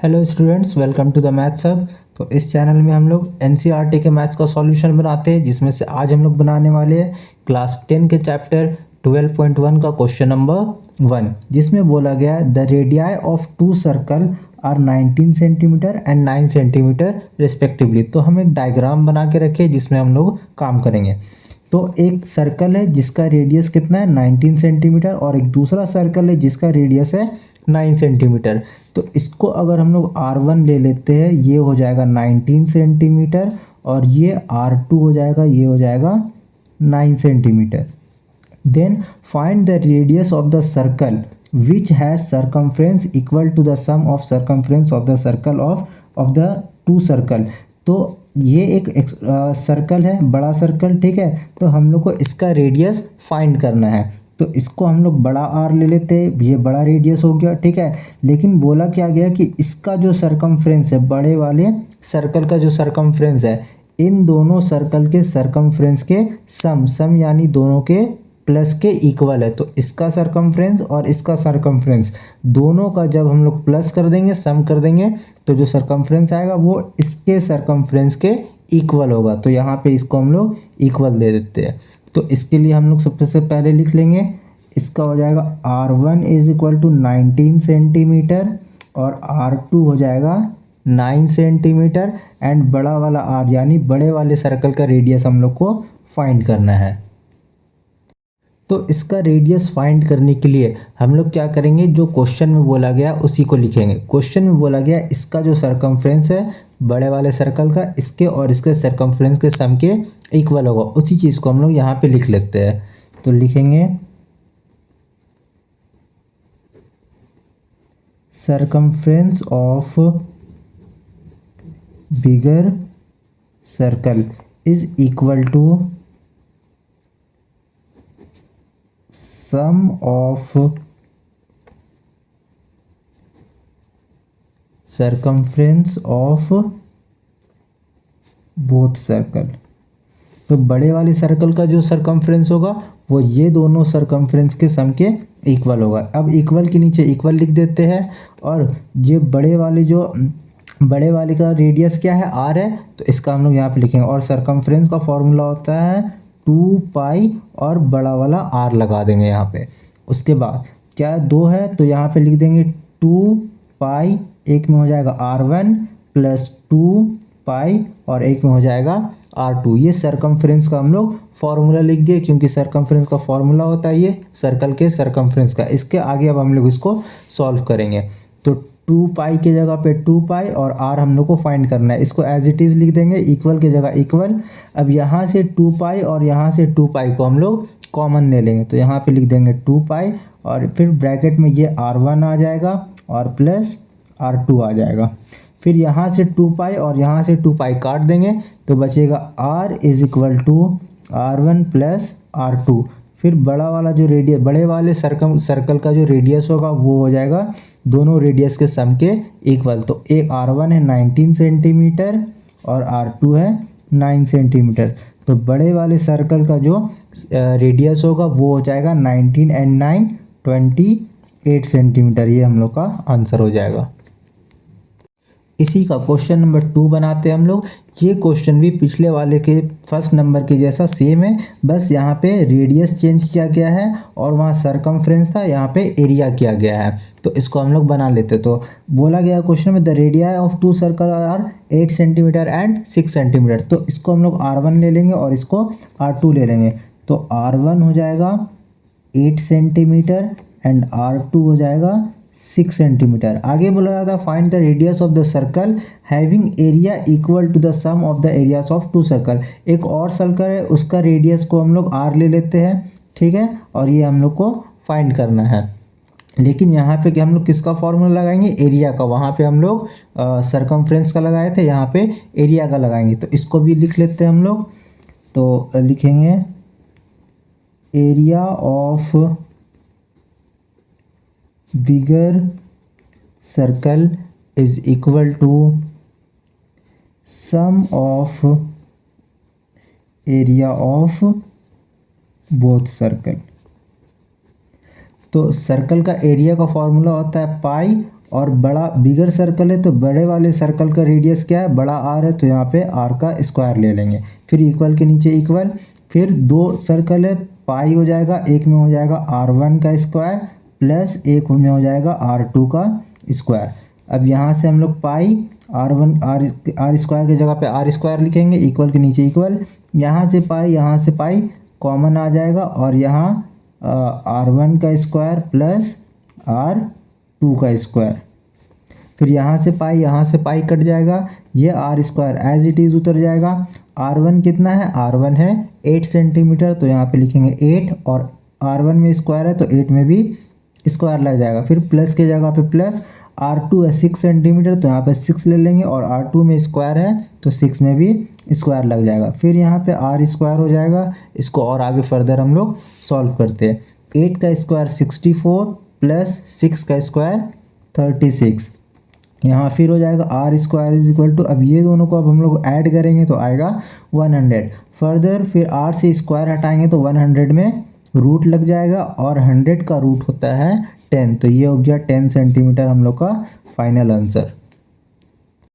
Hello students, welcome to the maths hub. तो इस channel में हम लोग एनसीईआरटी के मैथ्स का सॉल्यूशन बनाते हैं, जिसमें से आज हम लोग बनाने वाले हैं क्लास 10 के चैप्टर 12.1 का क्वेश्चन नंबर 1, जिसमें बोला गया है the radii of two circle are 19 centimetre and 9 centimetre respectively. तो हम एक डायग्राम बना के रखे जिसमें हम लोग काम करेंगे। तो एक सर्कल है जिसका रेडियस कितना है 19 सेंटीमीटर और एक दूसरा सर्कल है जिसका रेडियस है 9 सेंटीमीटर। तो इसको अगर हम लोग R1 ले लेते हैं, ये हो जाएगा 19 सेंटीमीटर और ये R2 हो जाएगा, ये हो जाएगा 9 centimetre. Then find the radius of the circle which has circumference equal to the sum of circumference of the circle of the two circle. तो ये एक सर्कल है, बड़ा सर्कल, ठीक है। तो हम लोग को इसका रेडियस फाइंड करना है। तो इसको हम लोग बड़ा आर ले लेते हैं, ये बड़ा रेडियस हो गया, ठीक है। लेकिन बोला क्या गया कि इसका जो सरकमफ्रेंस है, बड़े वाले सर्कल का जो सरकमफ्रेंस है, इन दोनों सर्कल के सरकमफ्रेंस के सम यानी दोनों के प्लस के इक्वल है। तो इसका सरकमफ्रेंस और इसका सरकमफ्रेंस दोनों का जब हम लोग प्लस कर देंगे, सम कर देंगे, तो जो सरकमफ्रेंस आएगा वो इसके सरकमफ्रेंस के इक्वल होगा। तो यहाँ पे इसको हम लोग इक्वल दे देते हैं। तो इसके लिए हम लोग सबसे पहले लिख लेंगे, इसका हो जाएगा R1 is equal to 19 centimetre और R2 हो जाएगा 9 सेंटीमीटर एंड बड़ा वाला R यानी बड़े वाले सर्कल का रेडियस हम लोग को फाइंड करना है। तो इसका रेडियस फाइंड करने के लिए हम लोग क्या करेंगे, जो क्वेश्चन में बोला गया उसी को लिखेंगे। क्वेश्चन में बोला गया इसका जो सरकमफ्रेंस है बड़े वाले सर्कल का, इसके और इसके सरकमफ्रेंस के सम के इक्वल होगा। उसी चीज़ को हम लोग यहाँ पे लिख लेते हैं। तो लिखेंगे circumference of bigger circle is equal to sum of circumference of both circle. तो बड़े वाले सर्कल का जो सरकमफ्रेंस होगा वो ये दोनों सरकमफ्रेंस के सम के इक्वल होगा। अब इक्वल के नीचे इक्वल लिख देते हैं और ये बड़े वाले का रेडियस क्या है, R है, तो इसका हम लोग यहाँ पे लिखेंगे। और सरकमफ्रेंस का फॉर्मूला होता है 2 पाई और बड़ा वाला R लगा देंगे यहाँ पे। उसके बाद क्या 2 है तो यहाँ पे लिख देंगे 2 पाई, एक में हो जाएगा R1 प्लस 2 पाई और एक में हो जाएगा R2। ये सरकमफ्रेंस का हम लोग फॉर्मूला लिख दिए, क्योंकि सरकमफ्रेंस का फॉर्मूला होता है ये सर्कल के सरकमफ्रेंस का। इसके आगे अब हम लोग इसको सॉल्व करेंगे। तो 2 पाई की जगह पे 2 पाई और R हम लोग को फाइंड करना है। इसको एज इट इज़ लिख देंगे, इक्वल की जगह इक्वल। अब यहाँ से 2 पाई और यहाँ से 2 पाई को हम लोग कॉमन ले लेंगे। तो यहाँ पे लिख देंगे 2 पाई और फिर ब्रैकेट में ये R1 आ जाएगा और प्लस R2 आ जाएगा। फिर यहाँ से 2 पाई और यहाँ से 2 पाई काट देंगे तो बचेगा R is equal to R1 plus R2। फिर बड़े वाले सर्कल का जो रेडियस होगा वो हो जाएगा दोनों रेडियस के सम के इक्वल। तो एक R1 है 19 सेंटीमीटर और R2 है 9 सेंटीमीटर। तो बड़े वाले सर्कल का जो रेडियस होगा वो हो जाएगा 19 एंड 9 28 सेंटीमीटर। ये हम लोग का आंसर हो जाएगा। इसी का क्वेश्चन नंबर 2 बनाते हैं हम लोग। ये क्वेश्चन भी पिछले वाले के फर्स्ट नंबर के जैसा सेम है, बस यहाँ पे रेडियस चेंज किया गया है और वहाँ सरकमफ्रेंस था, यहाँ पे एरिया किया गया है। तो इसको हम लोग बना लेते। तो बोला गया क्वेश्चन में the radii of two circle are 8 centimetre and 6 centimetre. तो इसको हम लोग R1 ले लेंगे और इसको R2 ले लेंगे। तो R1 हो जाएगा 8 सेंटीमीटर एंड R2 हो जाएगा 6 सेंटीमीटर। आगे बोला जाता है find the radius of the circle having area equal to the sum of the areas of two circle. एक और सर्कल है, उसका रेडियस को हम लोग R ले लेते हैं, ठीक है, और ये हम लोग को फाइंड करना है। लेकिन यहाँ पे हम लोग किसका फॉर्मूला लगाएंगे, एरिया का। वहाँ पे हम लोग सरकमफ्रेंस का लगाए थे, यहाँ पे एरिया का लगाएंगे। तो इसको भी लिख लेते हैं हम लोग। तो लिखेंगे area of bigger circle is equal to sum of area of both circle। तो सर्कल का एरिया का फॉर्मूला होता है पाई और बड़ा बिगर सर्कल है तो बड़े वाले सर्कल का रेडियस क्या है, बड़ा आर है, तो यहाँ पे आर का स्क्वायर ले लेंगे। फिर इक्वल के नीचे इक्वल, फिर दो सर्कल है, पाई हो जाएगा, एक में हो जाएगा R1 का स्क्वायर प्लस एक में हो जाएगा R2 का स्क्वायर। अब यहाँ से हम लोग पाई R1 आर स्क्वायर की जगह पे आर स्क्वायर लिखेंगे, इक्वल के नीचे इक्वल, यहाँ से पाई कॉमन आ जाएगा और यहाँ R1 का स्क्वायर प्लस R2 का स्क्वायर। फिर यहाँ से पाई कट जाएगा, ये R square as it is उतर जाएगा। R1 कितना है, R1 है 8 सेंटीमीटर, तो यहाँ पे लिखेंगे 8 और R1 में स्क्वायर है तो 8 में भी स्क्वायर लग जाएगा। फिर प्लस के जगह पे प्लस, R2 है 6 सेंटीमीटर, तो यहाँ पे 6 ले लेंगे और R2 में स्क्वायर है तो 6 में भी स्क्वायर लग जाएगा। फिर यहाँ पे आर स्क्वायर हो जाएगा। इसको और आगे फर्दर हम लोग सॉल्व करते हैं। 8 का स्क्वायर 64 प्लस 6 का स्क्वायर 36, यहाँ फिर हो जाएगा R square is equal to, अब ये दोनों को अब हम लोग ऐड करेंगे तो आएगा 100। फर्दर फिर आर से स्क्वायर हटाएंगे तो 100 में रूट लग जाएगा और 100 का रूट होता है 10, तो ये हो गया 10 सेंटीमीटर हम लोग का फाइनल आंसर।